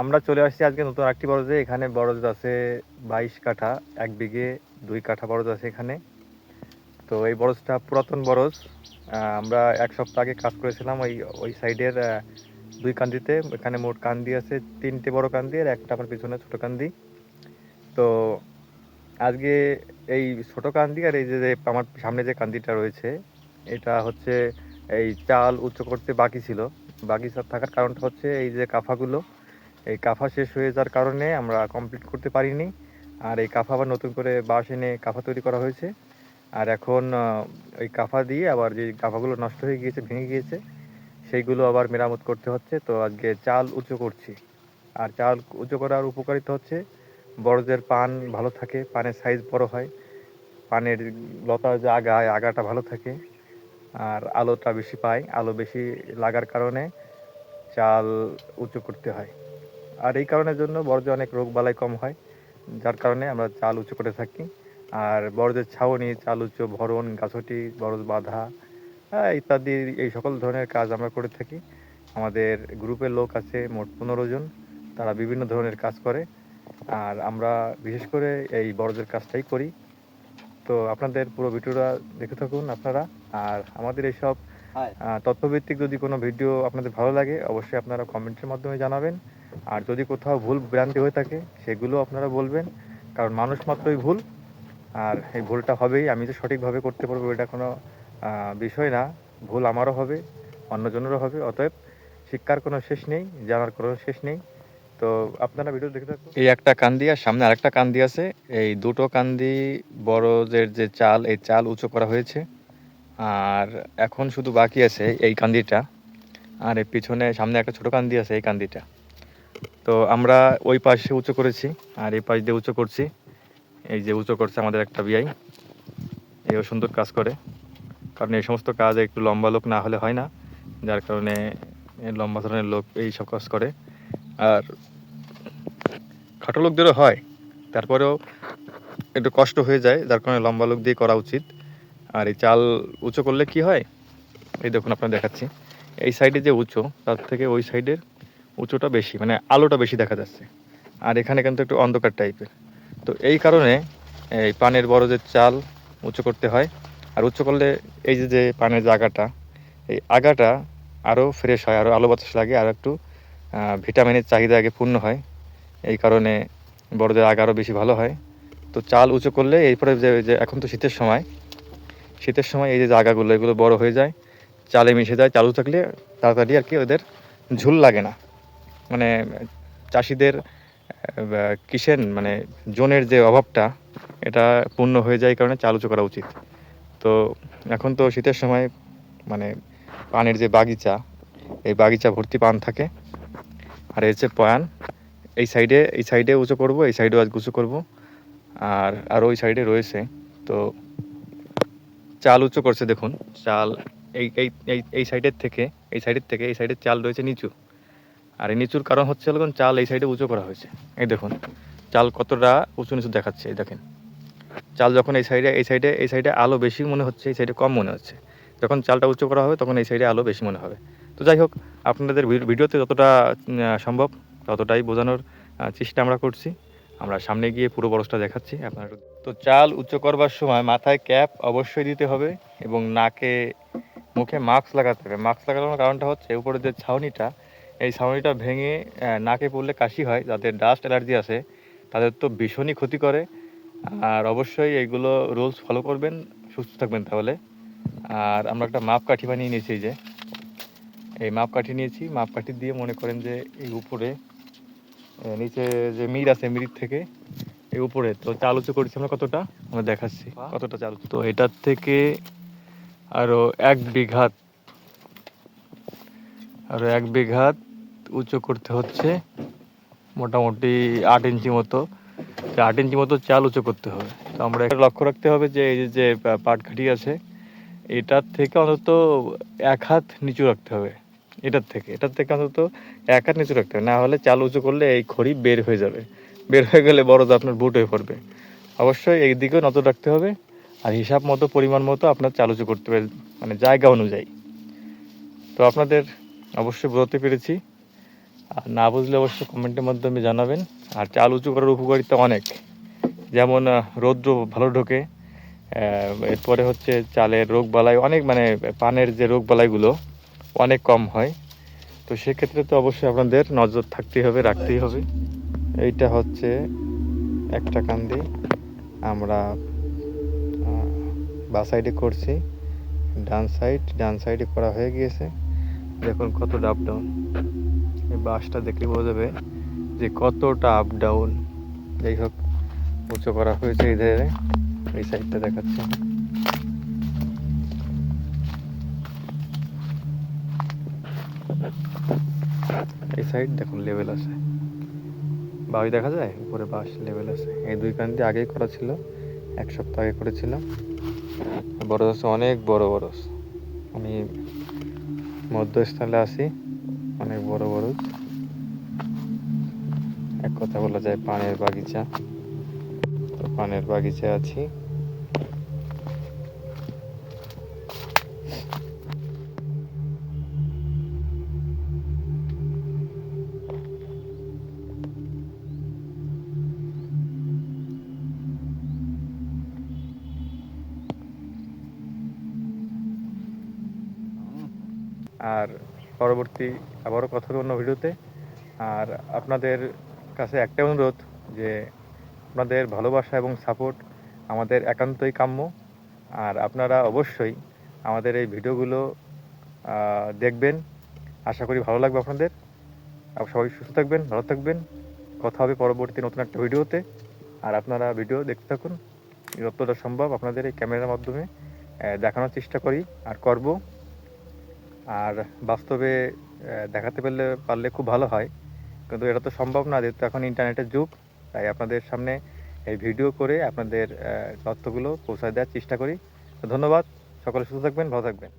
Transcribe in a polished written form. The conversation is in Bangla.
আমরা চলে আসছি আজকে নতুন একটি বরজে। এখানে বরজ আছে 22 কাঠা, 1 বিঘে 2 কাঠা বরজ আছে এখানে। তো এই বরজটা পুরাতন বরজ। আমরা 1 সপ্তাহ আগে কাজ করেছিলাম ওই সাইডের 2 কান্দিতে। এখানে মোট কান্দি আছে 3টে বড় কান্দি আর একটা আমার পিছনে ছোট কান্দি। তো আজকে এই ছোট কান্দি আর এই যে আমার সামনে যে কান্দিটা রয়েছে, এটা হচ্ছে এই চাল উঁচু করতে বাকি ছিল। বাকি থাকার কারণটা হচ্ছে এই যে কাফাগুলো, এই কাফা শেষ হয়ে যাওয়ার কারণে আমরা কমপ্লিট করতে পারিনি। আর এই কাফা আবার নতুন করে বাঁশ এনে কাফা তৈরি করা হয়েছে। আর এখন ওই কাফা দিয়ে আবার যে কাফাগুলো নষ্ট হয়ে গিয়েছে, ভেঙে গিয়েছে, সেইগুলো আবার মেরামত করতে হচ্ছে। তো আজকে চাল উঁচু করছি। আর চাল উঁচু করার উপকারিতা হচ্ছে বড়দের পান ভালো থাকে, পানের সাইজ বড় হয়, পানের লতার যে আগাটা ভালো থাকে, আর আলোটা বেশি পায়। আলো বেশি লাগার কারণে চাল উঁচু করতে হয়। আর এই কারণের জন্য বড়দের অনেক রোগ বালাই কম হয়, যার কারণে আমরা চাল উঁচু করে থাকি। আর বড়দের ছাউনি, চাল উঁচু, ভরণ, গাছটি, বরজ বাঁধা ইত্যাদি এই সকল ধরনের কাজ আমরা করে থাকি। আমাদের গ্রুপের লোক আছে মোট 15 জন, তারা বিভিন্ন ধরনের কাজ করে। আর আমরা বিশেষ করে এই বড়দের কাজটাই করি। তো আপনাদের পুরো ভিডিওটা দেখে থাকুন আপনারা। আর আমাদের এইসব তথ্যভিত্তিক যদি কোনো ভিডিও আপনাদের ভালো লাগে, অবশ্যই আপনারা কমেন্টের মাধ্যমে জানাবেন। আর যদি কোথাও ভুল ভ্রান্তি হয়ে থাকে সেগুলো আপনারা বলবেন, কারণ মানুষ মাত্রই ভুল। আর এই ভুলটা হবেই, আমি যে সঠিকভাবে করতে পারবো এটা কোনো বিষয় না। ভুল আমারও হবে, অন্যজনেরও হবে। অতএব শিক্ষার কোনো শেষ নেই, জানার কোনো শেষ নেই। তো আপনারা ভিডিও দেখে থাকুন। এই একটা কান্দি আর সামনে আরেকটা কান্দি আছে। এই দুটো কান্দি বড়দের যে চাল, এই চাল উঁচু করা হয়েছে। আর এখন শুধু বাকি আছে এই কান্দিটা, আর এই পিছনে সামনে একটা ছোট কান্দি আছে, এই কান্দিটা। তো আমরা ওই পাশে উঁচু করেছি আর এই পাশ দিয়ে উঁচু করছি। এই যে উঁচু করছে আমাদের একটা বিয়াই, এও সুন্দর কাজ করে। কারণ এই সমস্ত কাজ একটু লম্বা লোক না হলে হয় না, যার কারণে লম্বা ধরনের লোক এই সব কাজ করে। আর খাটো লোকদেরও হয়, তারপরেও একটু কষ্ট হয়ে যায়, যার কারণে লম্বা লোক দিয়ে করা উচিত। আর এই চাল উঁচু করলে কি হয়, এই দেখুন আপনার দেখাচ্ছি। এই সাইডে যে উঁচু, তার থেকে ওই সাইডের উঁচুটা বেশি, মানে আলোটা বেশি দেখা যাচ্ছে। আর এখানে কিন্তু একটু অন্ধকার টাইপের। তো এই কারণে এই পানের বরজের চাল উঁচু করতে হয়। আর উঁচু করলে এই যে পানের যে আগাটা, এই আগাটা আরও ফ্রেশ হয়, আরও আলো বাতাস লাগে, আর একটু ভিটামিনের চাহিদা আগে পূর্ণ হয়। এই কারণে বড়দের আগা আরও বেশি ভালো হয়। তো চাল উঁচু করলে এরপরে যে এখন তো শীতের সময়, শীতের সময় এই যে জায়গাগুলো এগুলো বড় হয়ে যায়, চালে মিশে যায়। চালু থাকলে তাড়াতাড়ি আর কি ওদের ঝুল লাগে না। মানে চাষিদের কিসের মানে জোনের যে অভাবটা, এটা পূর্ণ হয়ে যায়, এই কারণে চাল উঁচু করা উচিত। তো এখন তো শীতের সময় মানে পানের যে বাগিচা, এই বাগিচা ভর্তি পান থাকে। আর এই হচ্ছে পয়ান, এই সাইডে উঁচু করব, এই সাইডেও আজ উঁচু করব। আর ওই সাইডে রয়েছে। তো চাল উঁচু করছে দেখুন। চাল এই এই এই এই সাইডের থেকে এই সাইডের চাল রয়েছে নিচু। আর এই নিচুর কারণ হচ্ছে যখন চাল এই সাইডে উঁচু করা হয়েছে। এই দেখুন চাল কতটা উঁচু নিচু দেখাচ্ছে। এই দেখেন চাল যখন এই সাইডে আলো বেশি মনে হচ্ছে, এই সাইডে কম মনে হচ্ছে। যখন চালটা উঁচু করা হবে তখন এই সাইডে আলো বেশি মনে হবে। তো যাই হোক, আপনাদের ভিডিওতে যতটা সম্ভব ততটাই বোঝানোর চেষ্টা আমরা করছি। আমরা সামনে গিয়ে পুরো বরজটা দেখাচ্ছি আপনার। তো চাল উঁচু করবার সময় মাথায় ক্যাপ অবশ্যই দিতে হবে এবং নাকে মুখে মাস্ক লাগাতে হবে। মাস্ক লাগানোর কারণটা হচ্ছে উপরে যে ছাউনিটা, এই ছাউনিটা ভেঙে নাকে পড়লে কাশি হয়। যাদের ডাস্ট অ্যালার্জি আছে তাদের তো ভীষণই ক্ষতি করে। আর অবশ্যই এইগুলো রুলস ফলো করবেন, সুস্থ থাকবেন তাহলে। আর আমরা একটা মাপকাঠি বানিয়ে নিয়েছি, যে এই মাপকাঠি নিয়েছি। মাপকাঠি দিয়ে মনে করেন যে এই উপরে নিচে যে মির আছে, মিরির থেকে এই উপরে তো চাল উঁচু করেছি আমরা কতটা, আমরা দেখাচ্ছি কতটা চাল উঁচু। তো এটার থেকে আরো 1 বিঘা উঁচু করতে হচ্ছে, মোটামুটি 8 ইঞ্চি মতো। 8 ইঞ্চি মতো চাল উঁচু করতে হবে। তো আমরা একটা লক্ষ্য রাখতে হবে যে এই যে পাটকাঠি আছে, এটার থেকে অন্তত 1 হাত নিচু রাখতে হবে। এটার থেকে অন্তত 1 হাত নিচু রাখতে হবে, না হলে চাল উঁচু করলে এই খড়ি বের হয়ে যাবে। বের হয়ে গেলে বড়দ আপনার বুট হয়ে পড়বে। অবশ্যই এই দিকেও নজর রাখতে হবে। আর হিসাব মতো, পরিমাণ মতো আপনার চাল উঁচু করতে হবে, মানে জায়গা অনুযায়ী। তো আপনাদের অবশ্যই বোঝাতে পেরেছি। আর না বুঝলে অবশ্যই কমেন্টের মাধ্যমে জানাবেন। আর চাল উঁচু করার উপকারিতা অনেক, যেমন রৌদ্র ভালো ঢোকে, এরপরে হচ্ছে চালের রোগ বালাই অনেক, মানে পানের যে রোগ বালাইগুলো অনেক কম হয়। তো সেক্ষেত্রে তো অবশ্যই আপনাদের নজর থাকতেই হবে, রাখতেই হবে। এইটা হচ্ছে একটা কান্দি আমরা বা সাইডে করছি, ডান সাইডে করা হয়ে গিয়েছে। দেখুন কতটা আপ ডাউন, এই বাসটা দেখলে বোঝা যাবে যে কতটা আপ ডাউন। যাই হোক, উঁচু করা হয়েছে এই ধারে, এই সাইডটা দেখাচ্ছে। এই সাইড দেখুন লেভেল আছে, বাড়ি দেখা যায় উপরে, বাস লেভেল আছে। এই দুই কান্দি আগেই করা ছিল, 1 সপ্তাহ আগে করেছিলাম। বরজ আছে, অনেক বড় বরজ। আমি মধ্যস্থলে আছি, অনেক বড় বরজ, এক কথা বলা যায় পানের বাগিচা। তো পানের বাগিচায় আছি। আর পরবর্তী আবারও কথা হবে অন্য ভিডিওতে। আর আপনাদের কাছে একটাই অনুরোধ যে আপনাদের ভালোবাসা এবং সাপোর্ট আমাদের একান্তই কাম্য। আর আপনারা অবশ্যই আমাদের এই ভিডিওগুলো দেখবেন, আশা করি ভালো লাগবে আপনাদের। সবাই সুস্থ থাকবেন, ভালো থাকবেন। কথা হবে পরবর্তী নতুন একটা ভিডিওতে। আর আপনারা ভিডিও দেখতে থাকুন, যতটা সম্ভব আপনাদের এই ক্যামেরার মাধ্যমে দেখানোর চেষ্টা করি আর করব। আর বাস্তবে দেখাতে পারলে খুব ভালো হয়, কিন্তু এটা তো সম্ভব না, যেহেতু এখন ইন্টারনেটের যুগ। তাই আপনাদের সামনে এই ভিডিও করে আপনাদের তথ্যগুলো পৌঁছায় দেওয়ার চেষ্টা করি। তো ধন্যবাদ, সকলে সুস্থ থাকবেন, ভালো থাকবেন।